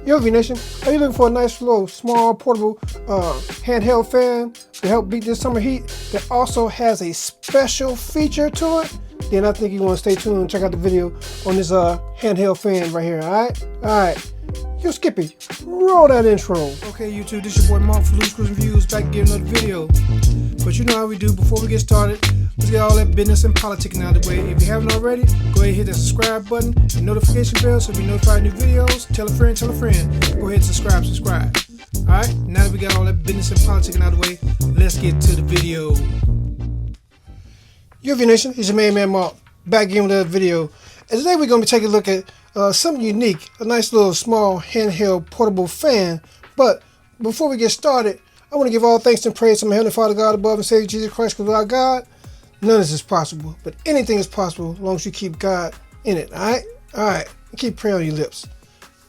Yo, V Nation, are you looking for a nice little small portable handheld fan to help beat this summer heat that also has a special feature to it? Then I think you want to stay tuned and check out the video on this handheld fan right here, alright? Yo, Skippy, roll that intro. Okay, YouTube, this your boy Mark for LOOSESCREWZZANDVIEWS, back to give another video. But you know how we do. Before we get started, let's get all that business and politicking out of the way. If you haven't already, go ahead and hit that subscribe button and notification bell so you'll be notified of new videos. Tell a friend, tell a friend. Go ahead and subscribe. Alright, now that we got all that business and politicking out of the way, let's get to the video. Yo, V Nation, it's your man Mark, back again with another video. And today we're going to be taking a look at something unique, a nice little small handheld portable fan. But before we get started, I want to give all thanks and praise to my Heavenly Father God above and Savior Jesus Christ, because without God, none of this is possible. But anything is possible as long as you keep God in it, alright? Keep prayer on your lips.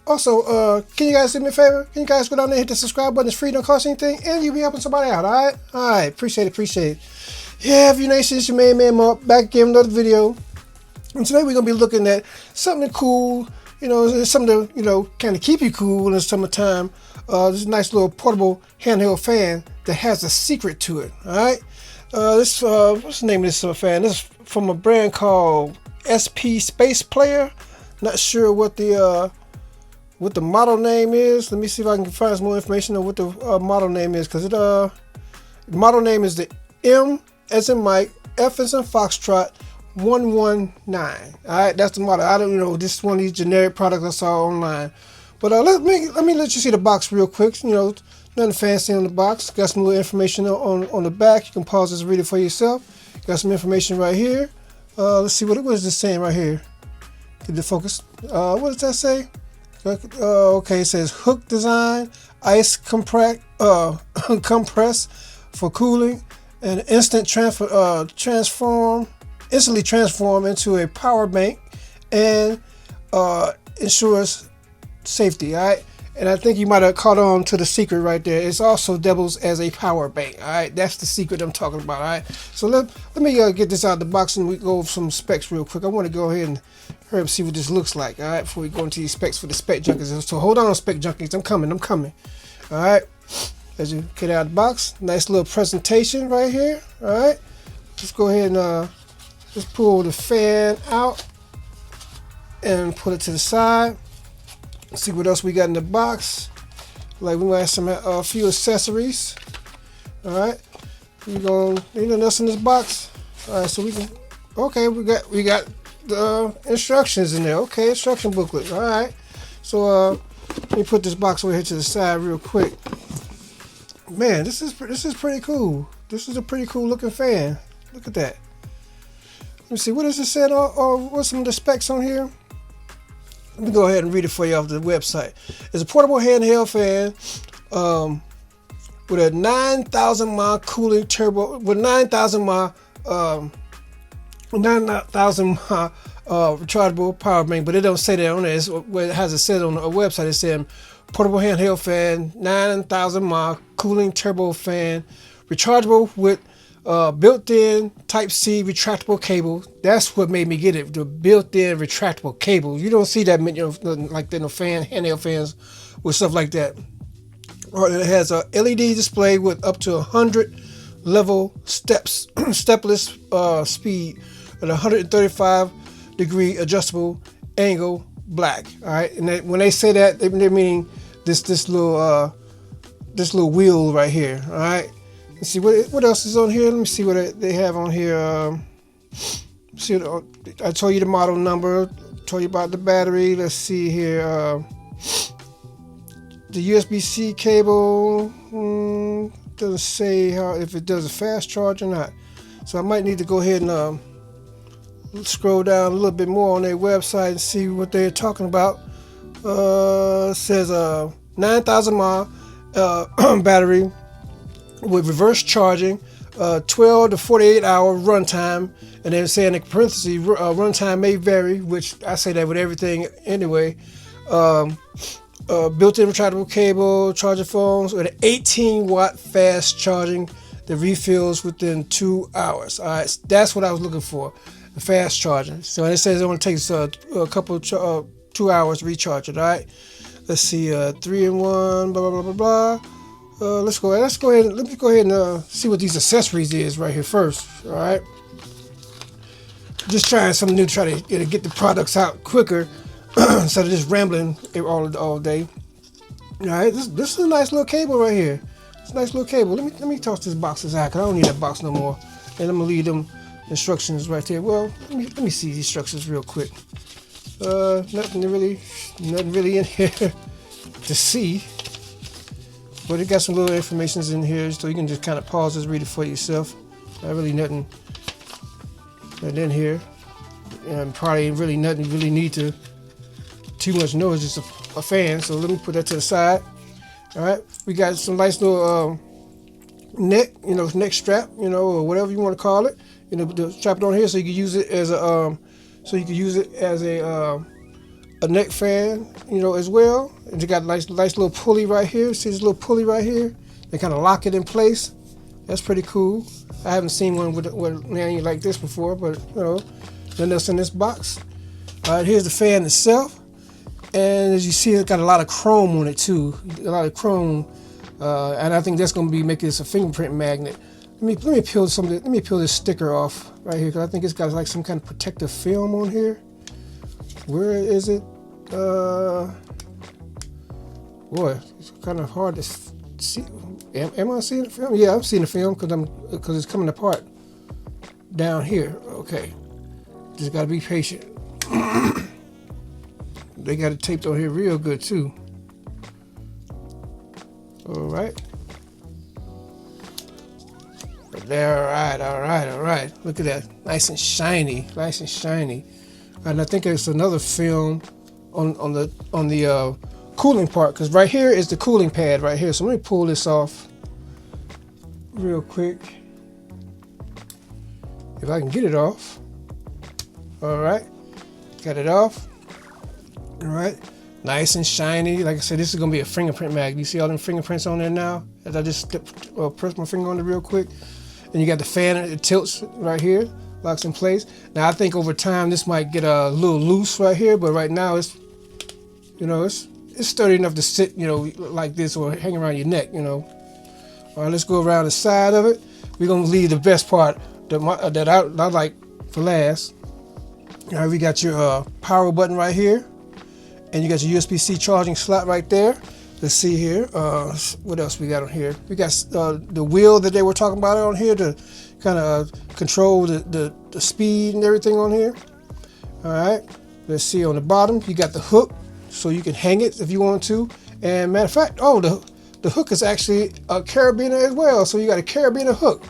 Also, can you guys do me a favor? Can you guys go down there and hit the subscribe button? It's free, don't cost anything, and you'll be helping somebody out, alright? Appreciate it. Yeah, V Nation, it's your man Mark, back again with another video. And today we're going to be looking at something cool, something to, kind of keep you cool in the summertime. This nice little portable handheld fan that has a secret to it, alright? What's the name of this fan? This is from a brand called SP Space Player. Not sure what the model name is. Let me see if I can find some more information on what the model name is, because the model name is the M as in Mike, F as in Foxtrot, 119. Alright, that's the model. I don't know, this is one of these generic products I saw online. But let me let you see the box real quick. Nothing fancy on the box. Got some little information on the back. You can pause this and read it for yourself. Got some information right here. Let's see, what is this saying right here? Get the focus. What does that say? Okay, it says hook design, ice compress for cooling, and instantly transform into a power bank, and ensures safety. Alright, and I think you might have caught on to the secret right there. It's also doubles as a power bank. Alright, that's the secret I'm talking about. Alright, so let me get this out of the box and we go over some specs real quick. I want to go ahead and hurry up and see what this looks like. Alright, before we go into these specs for the spec junkies. So hold on, spec junkies, I'm coming. Alright, as you get out of the box, nice little presentation right here. Alright, let's go ahead and just pull the fan out and put it to the side. See what else we got in the box. Like we might have some a few accessories. Alright, we gonna need anything else in this box. Alright, so we got the instructions in there. Okay, instruction booklet. Alright, so let me put this box over here to the side real quick. Man, this is pretty cool. This is a pretty cool looking fan. Look at that. Let me see, what does it say, or what's some of the specs on here? Let me go ahead and read it for you off the website. It's a portable handheld fan with a 9,000 mAh cooling turbo, with 9,000 mAh rechargeable power bank, but it don't say that on there. It's what it has it said on the website. It said portable handheld fan, 9,000 mAh cooling turbo fan, rechargeable with built-in Type-C retractable cable. That's what made me get it, the built-in retractable cable. You don't see that many like that in handheld fans with stuff like that. Or it has a LED display with up to 100 level stepless speed at 135 degree adjustable angle black. All right, and when they say that, they mean this little wheel right here. All right. Let's see what else is on here. Let me see what they have on here. See, I told you the model number. Told you about the battery. Let's see here. The USB-C cable doesn't say if it does a fast charge or not. So I might need to go ahead and scroll down a little bit more on their website and see what they're talking about. It says 9,000 mAh battery with reverse charging, 12 to 48 hour runtime, and then saying in parentheses runtime may vary, which I say that with everything anyway. Built-in retractable cable, charger phones with an 18-watt fast charging that refills within 2 hours. All right, that's what I was looking for, the fast charging. So it says it only takes a couple 2 hours to recharge it. All right. Let's see, 3-in-1, blah blah blah blah blah. Let's go ahead. Let me go ahead and see what these accessories is right here first. All right. Just trying something new, try to get the products out quicker instead of just rambling all day. All right, this is a nice little cable right here. It's a nice little cable. Let me toss this boxes out, cause I don't need that box no more. And I'm gonna leave them instructions right there. Well, let me see these instructions real quick. Nothing really in here to see. But it got some little informations in here, so you can just kind of pause this, read it for yourself. Not really nothing in here, and probably ain't really nothing you really need to too much know. It's just a fan. So let me put that to the side. All right, we got some nice little neck, neck strap, or whatever you want to call it. Strap it on here so you can use it as a neck fan, as well. And you got a nice little pulley right here. See this little pulley right here? They kind of lock it in place. That's pretty cool. I haven't seen one with anything like this before, but nothing else in this box. All right, here's the fan itself, and as you see, it's got a lot of chrome on it too. A lot of chrome, and I think that's going to be making this a fingerprint magnet. Let me peel Let me peel this sticker off right here, because I think it's got like some kind of protective film on here. Where is it? Boy, it's kind of hard to see. Am I seeing the film? Yeah, I'm seeing the film because it's coming apart down here. Okay, just gotta be patient. They got it taped on here real good too. All right. There, all right. Look at that, nice and shiny. And I think it's another film on the cooling part, because right here is the cooling pad right here. So let me pull this off real quick, if I can get it off. All right, got it off. All right, nice and shiny. Like I said, this is gonna be a fingerprint magnet. You see all them fingerprints on there now? As I just press my finger on it real quick. And you got the fan, it tilts right here, locks in place. Now I think over time this might get a little loose right here, but right now it's sturdy enough to sit, like this, or hang around your neck, All right, let's go around the side of it. We're gonna leave the best part that I like for last. All right, we got your power button right here, and you got your USB-C charging slot right there. Let's see here. What else we got on here? We got the wheel that they were talking about on here to kind of control the speed and everything on here. All right. Let's see on the bottom. You got the hook, so you can hang it if you want to. And matter of fact, the hook is actually a carabiner as well. So you got a carabiner hook.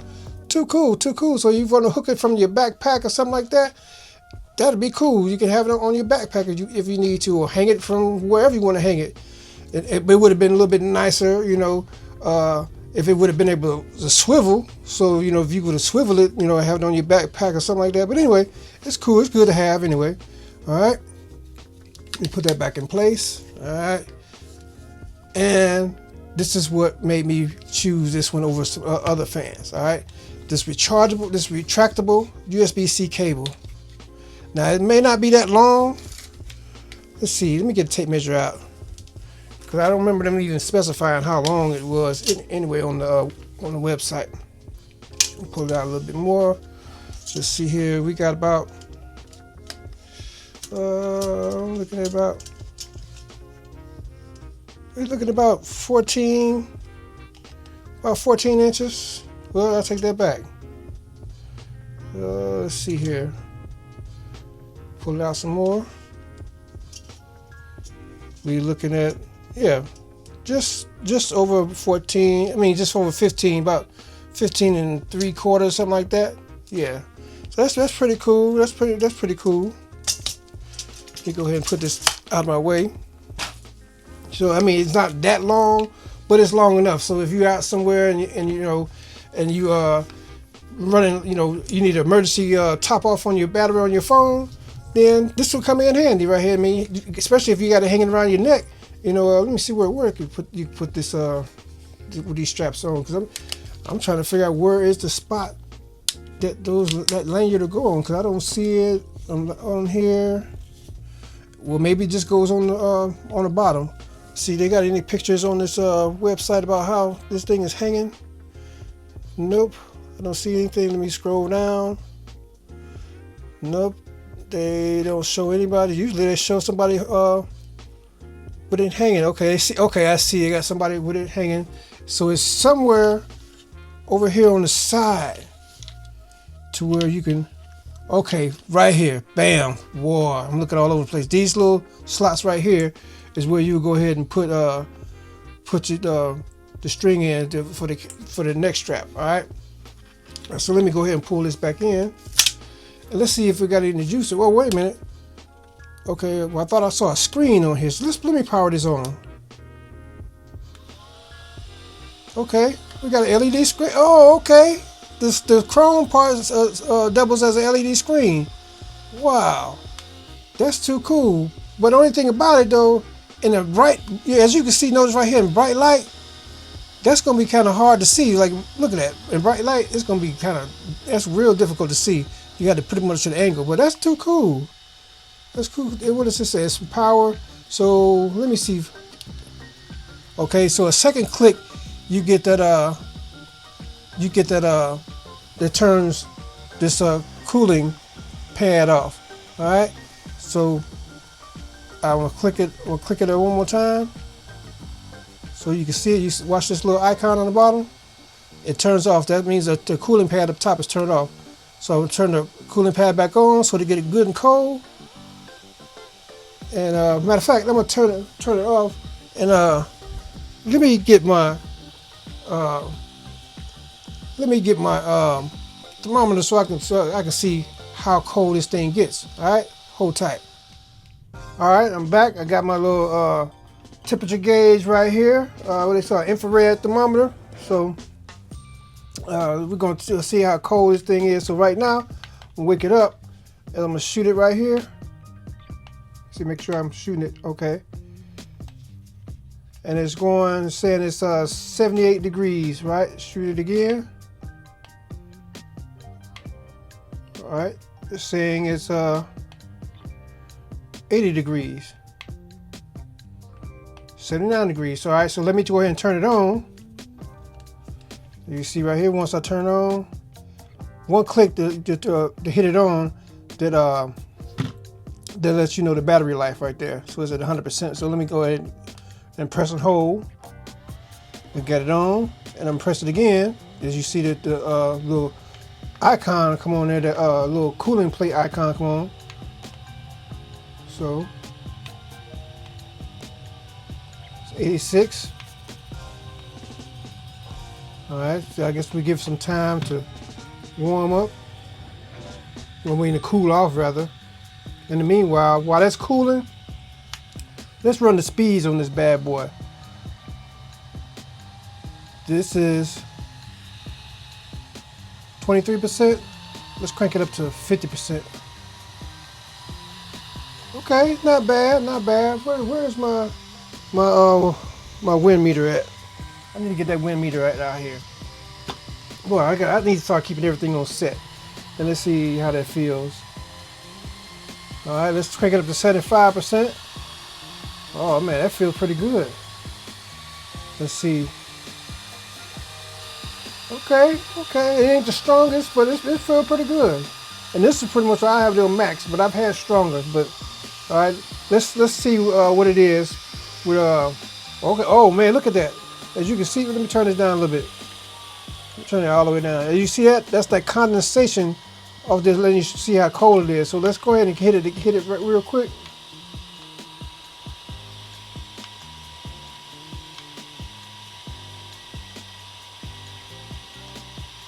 Too cool. So you want to hook it from your backpack or something like that? That'd be cool. You can have it on your backpack if you need to, or hang it from wherever you want to hang it. It would have been a little bit nicer, if it would have been able to swivel. So, if you would have swiveled it, have it on your backpack or something like that. But anyway, it's cool. It's good to have anyway. All right. You put that back in place. All right. And this is what made me choose this one over some other fans. All right. This retractable USB-C cable. Now, it may not be that long. Let's see. Let me get a tape measure out, because I don't remember them even specifying how long it was anyway on the website. Pull it out a little bit more. Let's see here. We got about I'm looking at about 14 inches. Well, I'll take that back. Let's see here. Pull it out some more. We're looking at, just over 14. I mean, just over 15, about 15 3/4, something like that. Yeah, so that's pretty cool. That's pretty cool. Let me go ahead and put this out of my way. So I mean, it's not that long, but it's long enough. So if you're out somewhere and you running, you need an emergency top off on your battery on your phone, then this will come in handy right here. I mean, especially if you got it hanging around your neck. Let me see where you put this with these straps on, because I'm trying to figure out where is the spot that lanyard to go on, because I don't see it on here. Well, maybe it just goes on the bottom. See, they got any pictures on this website about how this thing is hanging? Nope, I don't see anything. Let me scroll down. Nope, they don't show anybody. Usually they show somebody with it hanging. Okay, I see. I got somebody with it hanging. So it's somewhere over here on the side to where you can. Okay, right here. Bam. Whoa, I'm looking all over the place. These little slots right here is where you go ahead and put the string in for the neck strap. All right. So let me go ahead and pull this back in, and let's see if we got any juice. Oh, wait a minute. Okay, well, I thought I saw a screen on here. So let me power this on. Okay, we got an LED screen. Oh, okay. The chrome part doubles as an LED screen. Wow, that's too cool. But the only thing about it though, in the bright, as you can see, notice right here in bright light, that's gonna be kind of hard to see. Like, look at that. In bright light, it's gonna be that's real difficult to see. You got to put it much at an angle. But that's too cool. That's cool. What does it say? It's power. So let me see. Okay, so a second click, you get that that turns this cooling pad off. All right. So I will click it. We'll click it one more time, so you can see it. You watch this little icon on the bottom. It turns off. That means that the cooling pad up top is turned off. So I will turn the cooling pad back on so to get it good and cold. And matter of fact, I'm gonna turn it off. And let me get my thermometer so I can see how cold this thing gets. All right, hold tight. All right, I'm back. I got my little temperature gauge right here. What they call infrared thermometer. So we're going to see how cold this thing is. So right now, I'm gonna wake it up, and I'm gonna shoot it right here. See, make sure I'm shooting it okay. And it's saying it's 78 degrees, right? Shoot it again. All right, it's saying it's 80 degrees. 79 degrees. All right, so let me go ahead and turn it on. You see right here, once I turn it on, one click to hit it on, that lets you know the battery life right there. So it's at 100%. So let me go ahead and press and hold and get it on, and I'm pressing it again. As you see that the little icon come on there, the little cooling plate icon come on. So it's 86. All right, so I guess we give some time to warm up. We're waiting to cool off, rather. In the meanwhile, while that's cooling, let's run the speeds on this bad boy. This is 23%. Let's crank it up to 50%. Okay, not bad, not bad. Where's my wind meter at? I need to get that wind meter right out here. Boy, I need to start keeping everything on set. And let's see how that feels. All right, let's crank it up to 75%. Oh man, that feels pretty good. Let's see. Okay, it ain't the strongest, but it feels pretty good. And this is pretty much what I have it on max, but I've had stronger. But all right, let's see what it is. With okay, oh man, look at that. As you can see, let me turn this down a little bit. Turn it all the way down. As you see that, that's that condensation of this, letting you see how cold it is. So let's go ahead and hit it real quick.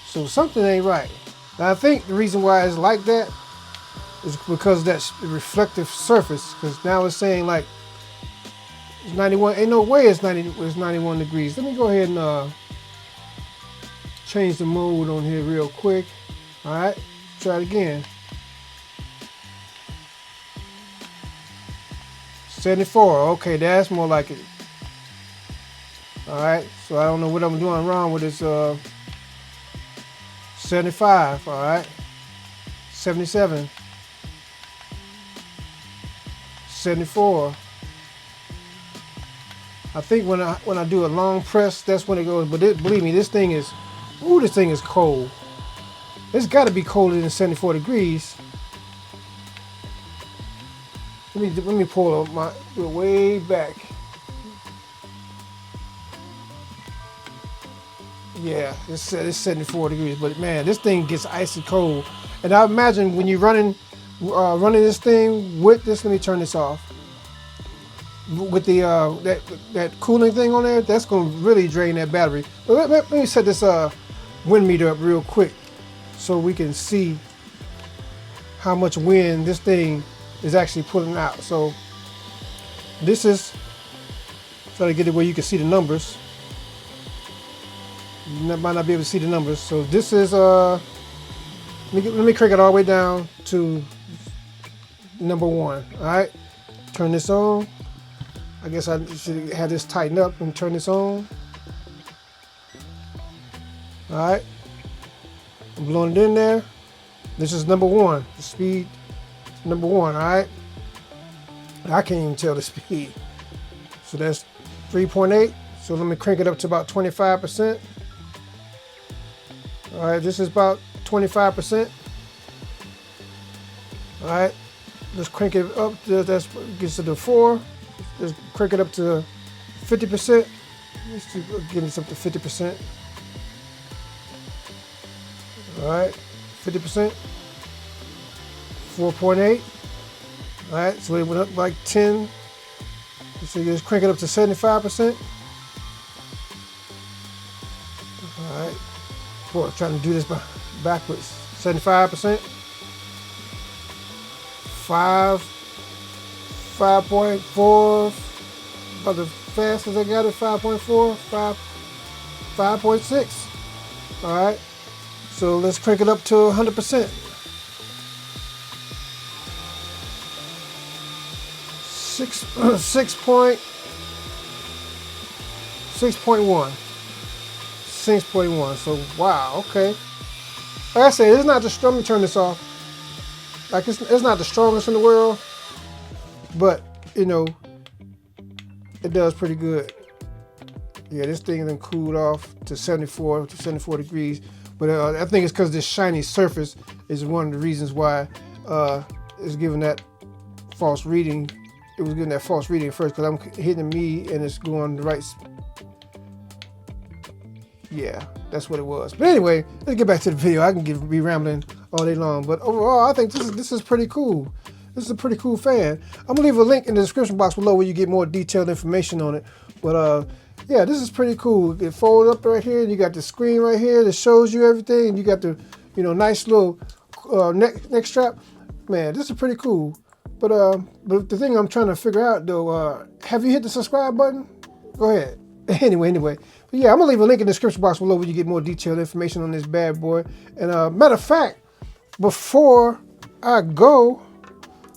So something ain't right. Now I think the reason why it's like that is because that's the reflective surface. Because now it's saying like it's 91. Ain't no way it's 91 degrees. Let me go ahead and change the mode on here real quick. All right, try it again. 74. Okay, that's more like it. All right, so I don't know what I'm doing wrong with this. 75. All right, 77. 74. I think when I do a long press, that's when it goes. But believe me, this thing is, ooh, this thing is cold. It's got to be colder than 74 degrees. Let me pull my way back. Yeah, it's 74 degrees, but man, this thing gets icy cold. And I imagine when you're running this thing with this, let me turn this off. With the that cooling thing on there, that's gonna really drain that battery. But let me set this wind meter up real quick so we can see how much wind this thing is actually pulling out. So this is, try to get it where you can see the numbers. You might not be able to see the numbers. So this is let me crank it all the way down to number 1. All right, turn this on. I guess I should have this tightened up and turn this on. All right, I'm blowing it in there. This is number 1, the speed number 1. All right, I can't even tell the speed. So that's 3.8. So let me crank it up to about 25%. All right, this is about 25%. All right, let's crank it up to, that gets to the 4. Let's crank it up to 50%. Let's get this up to 50%. All right, 50%. 4.8. All right, so it went up like 10. So you just crank it up to 75%. All right. Boy, I'm trying to do this backwards. 75%. 5.4. About the fastest I got it. 5.4. 5.6. All right. So let's crank it up to 100%. 6.1. 6.1. So wow, okay. Like I said, it's not the strong. Let me turn this off. Like it's not the strongest in the world, but you know, it does pretty good. Yeah, this thing then cooled off to 74 degrees. But I think it's because this shiny surface is one of the reasons why it's giving that false reading. It was giving that false reading first because I'm hitting me and it's going the right. Yeah, that's what it was. But anyway, let's get back to the video. I can be rambling all day long, but overall, I think this is pretty cool. This is a pretty cool fan. I'm gonna leave a link in the description box below where you get more detailed information on it. But yeah, this is pretty cool. It folds up right here, and you got the screen right here that shows you everything, and you got the nice little neck strap. Man, this is pretty cool. But the thing I'm trying to figure out though, have you hit the subscribe button? Go ahead. Anyway. But yeah, I'm gonna leave a link in the description box below where you get more detailed information on this bad boy. And matter of fact, before I go,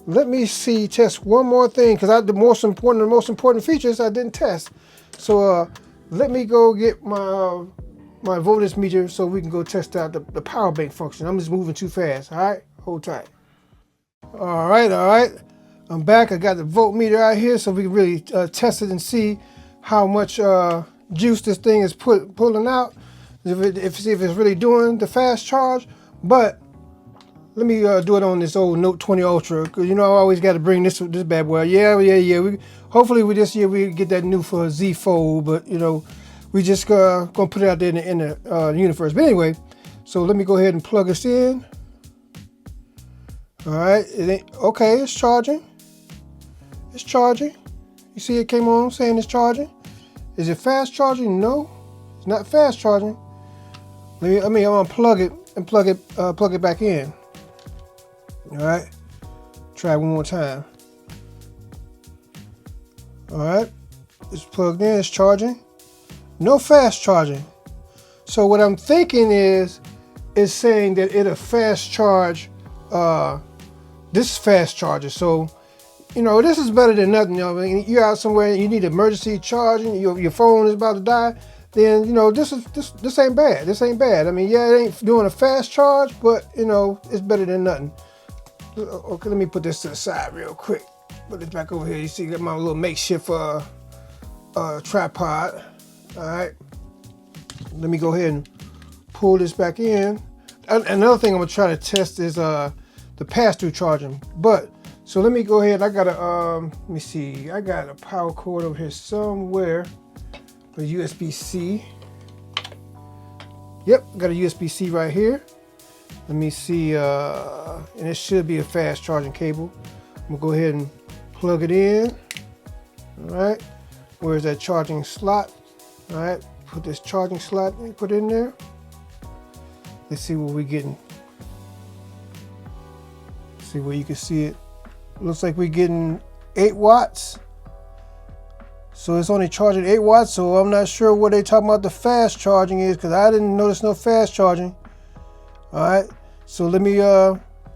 let me test one more thing, because the most important features I didn't test. So let me go get my voltage meter so we can go test out the power bank function. I'm just moving too fast. All right, hold tight. All right. I'm back. I got the voltmeter out here so we can really test it and see how much juice this thing is pulling out. See if it's really doing the fast charge. But let me do it on this old Note 20 Ultra, because I always got to bring this bad boy. Yeah. Hopefully this year we get that new for Z Fold, but we just gonna put it out there in the universe. But anyway, so let me go ahead and plug this in. All right, okay. It's charging. It's charging. You see it came on saying it's charging. Is it fast charging? No, it's not fast charging. I'm gonna unplug it and plug it back in. All right, try one more time. All right, it's plugged in, it's charging. No fast charging. So what I'm thinking is saying that it'll fast charge this fast charger. So this is better than nothing. You're out somewhere and you need emergency charging, your phone is about to die, then this ain't bad. This ain't bad. I mean, yeah, it ain't doing a fast charge, but it's better than nothing. Okay, let me put this to the side real quick. Put this back over here. You see, got my little makeshift tripod. All right, let me go ahead and pull this back in. Another thing I'm gonna try to test is the pass-through charging. But so let me go ahead. I got a let me see. I got a power cord over here somewhere. A USB-C. Yep, got a USB-C right here. Let me see, and it should be a fast charging cable. I'm gonna go ahead and plug it in. All right, where's that charging slot? All right, put this charging slot and put it in there. Let's see what we're getting. See where you can see it. Looks like we're getting 8 watts. So it's only charging 8 watts, so I'm not sure what they talking about the fast charging is, because I didn't notice no fast charging. All right, so let me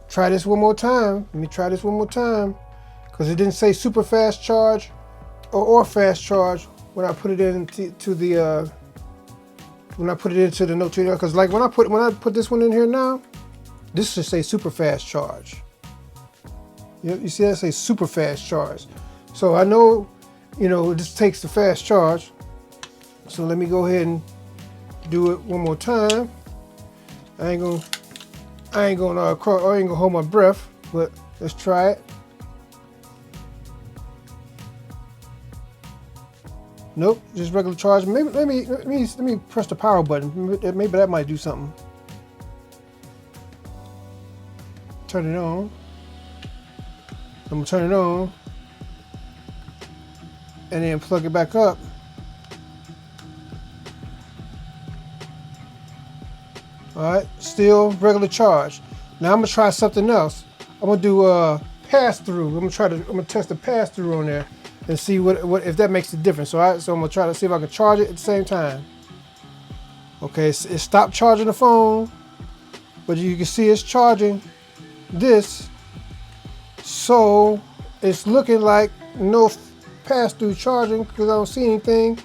try this one more time. Let me try this one more time, because it didn't say super fast charge or fast charge when I put it into the note reader. Because like when I put this one in here now, this should say super fast charge. Yep, you see that say super fast charge. So I know, you know, this takes the fast charge. So let me go ahead and do it one more time. I ain't gonna hold my breath, but let's try it. Nope, just regular charge. Maybe let me press the power button. Maybe that might do something. Turn it on. I'm gonna turn it on. And then plug it back up. All right, still regular charge. Now I'm gonna try something else. I'm gonna do a pass-through. I'm gonna test the pass-through on there and see what if that makes a difference. So I'm gonna try to see if I can charge it at the same time. Okay, it stopped charging the phone, but you can see it's charging this. So it's looking like no pass-through charging because I don't see anything.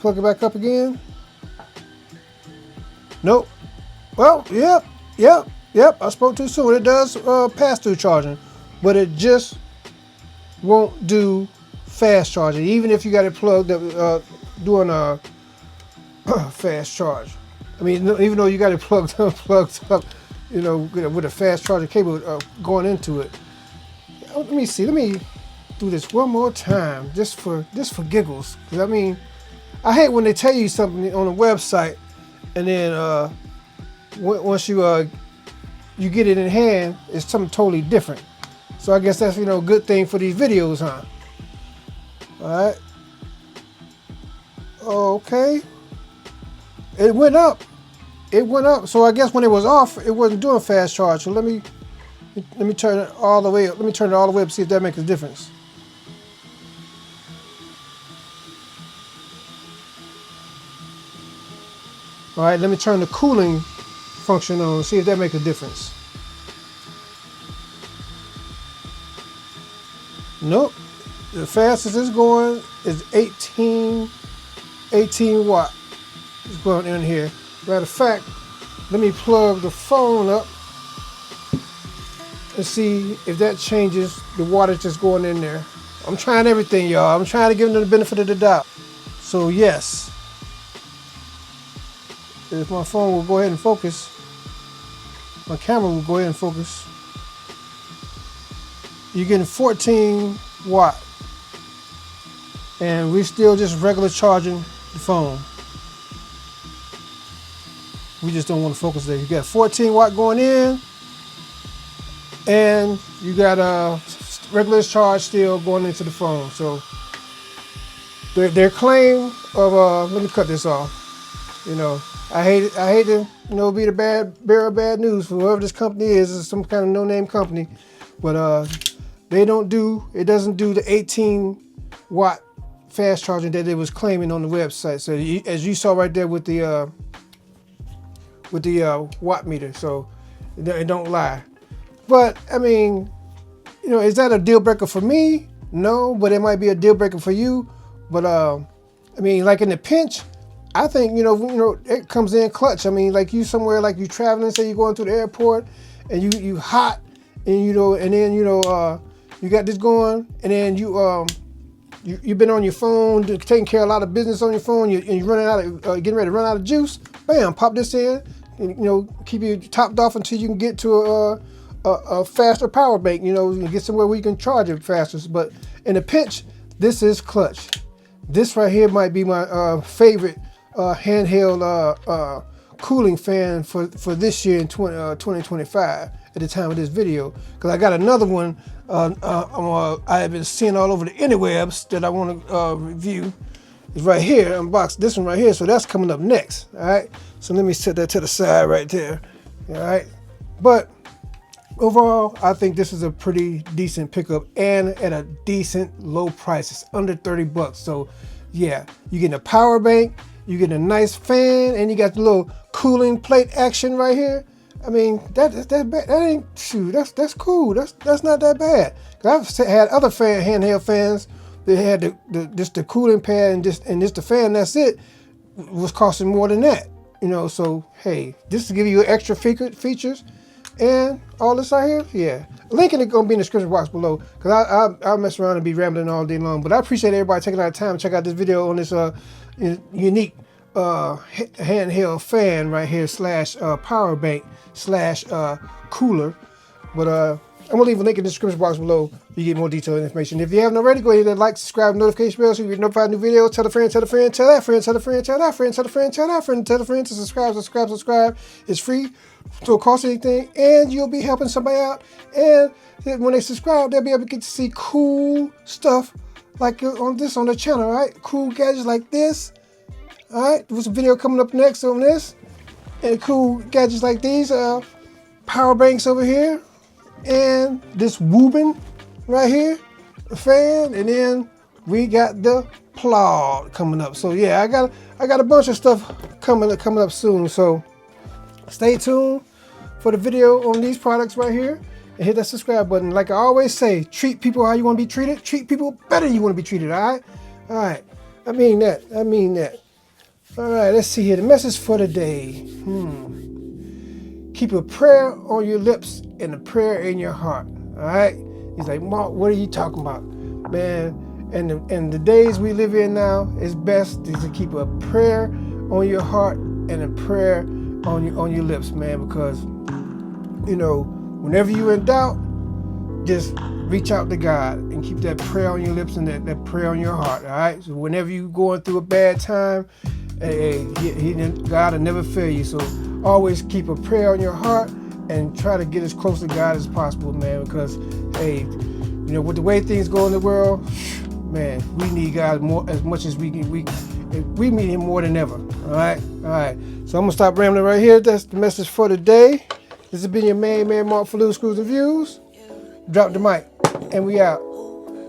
Plug it back up again. Nope. Well, yep. I spoke too soon. It does pass-through charging, but it just won't do fast charging. Even if you got it plugged up, doing a fast charge. I mean, even though you got it plugged up, you know, with a fast charging cable going into it. Let me see. Let me do this one more time, just for giggles. 'Cause I mean, I hate when they tell you something on a website, and then once you get it in hand, it's something totally different. So I guess that's, you know, a good thing for these videos, huh? All right. Okay. It went up. It went up. So I guess when it was off, it wasn't doing fast charge. So let me turn it all the way up. Let me turn it all the way up and see if that makes a difference. All right, let me turn the cooling function on, see if that makes a difference. Nope. The fastest it's going is 18 watt. It's going in here. Matter of fact, let me plug the phone up and see if that changes the wattage that's going in there. I'm trying everything, y'all. I'm trying to give them the benefit of the doubt. So yes, if my phone will go ahead and focus, my camera will go ahead and focus. You're getting 14 watt, and we're still just regular charging the phone. We just don't want to focus there. You got 14 watt going in, and you got a regular charge still going into the phone. So their claim of let me cut this off. You know, I hate to, you know, be the bearer of bad news for whoever this company is. It's some kind of no-name company, but it doesn't do the 18 watt fast charging that it was claiming on the website. So as you saw right there with the watt meter, so it don't lie. But I mean, you know, is that a deal breaker for me? No, but it might be a deal breaker for you. But I mean, like in the pinch, I think, you know, it comes in clutch. I mean, like you somewhere, like you traveling, say you're going to the airport, and you hot, and you know, and then you know, you got this going, and then you you've been on your phone, taking care of a lot of business on your phone, and you're running out of, getting ready to run out of juice. Bam, pop this in, and, keep you topped off until you can get to a faster power bank. Get somewhere where you can charge it faster. But in a pinch, this is clutch. This right here might be my favorite handheld cooling fan for this year in 2025 at the time of this video, because I got another one I have been seeing all over the interwebs that I want to review. It's right here, unbox this one right here, so that's coming up next. All right, so let me set that to the side right there. All right, but overall, I think this is a pretty decent pickup and at a decent low price. It's under 30 bucks. So yeah, you get a power bank, you get a nice fan, and you got the little cooling plate action right here. I mean, that's bad. That ain't, shoot, that's cool. That's not that bad. Cause I've had other handheld fans that had just the cooling pad and just the fan. That's it. Was costing more than that. So hey, this to give you extra features and all this out here. Yeah, link is gonna be in the description box below, because I'll mess around and be rambling all day long. But I appreciate everybody taking out time to check out this video on this unique handheld fan right here / power bank / cooler. But I'm gonna leave a link in the description box below so you get more detailed information. If you haven't already, go ahead and like, subscribe, notification bell so you get notified of new videos. Tell a friend, tell a friend, tell that friend, tell a friend, tell that friend, tell a friend, tell that friend, tell a friend to subscribe. It's free, so it costs anything, and you'll be helping somebody out. And when they subscribe, they'll be able to get to see cool stuff like on the channel, right? Cool gadgets like this. All right, there's a video coming up next on this, and cool gadgets like these, power banks over here, and this Woobin right here, the fan, and then we got the Plod coming up. So yeah, I got a bunch of stuff coming up soon. So stay tuned for the video on these products right here, and hit that subscribe button. Like I always say, treat people how you want to be treated. Treat people better than you want to be treated. All right. I mean that. All right, let's see here. The message for today. Keep a prayer on your lips and a prayer in your heart. All right. He's like, Mark, what are you talking about, man? And the days we live in now, it's best to keep a prayer on your heart and a prayer on your lips, man. Because whenever you're in doubt, just reach out to God and keep that prayer on your lips and that prayer on your heart. All right. So whenever you're going through a bad time, hey, God will never fail you. So always keep a prayer on your heart and try to get as close to God as possible, man. Because hey, with the way things go in the world, man, we need God as much as we need Him more than ever. All right. So I'm gonna stop rambling right here. That's the message for today. This has been your main man Mark for Loose Screws and Views. Drop the mic, and we out.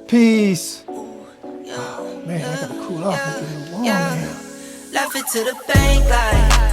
Peace. Oh, man, I gotta cool off. It's getting warm now. Left it to the bank like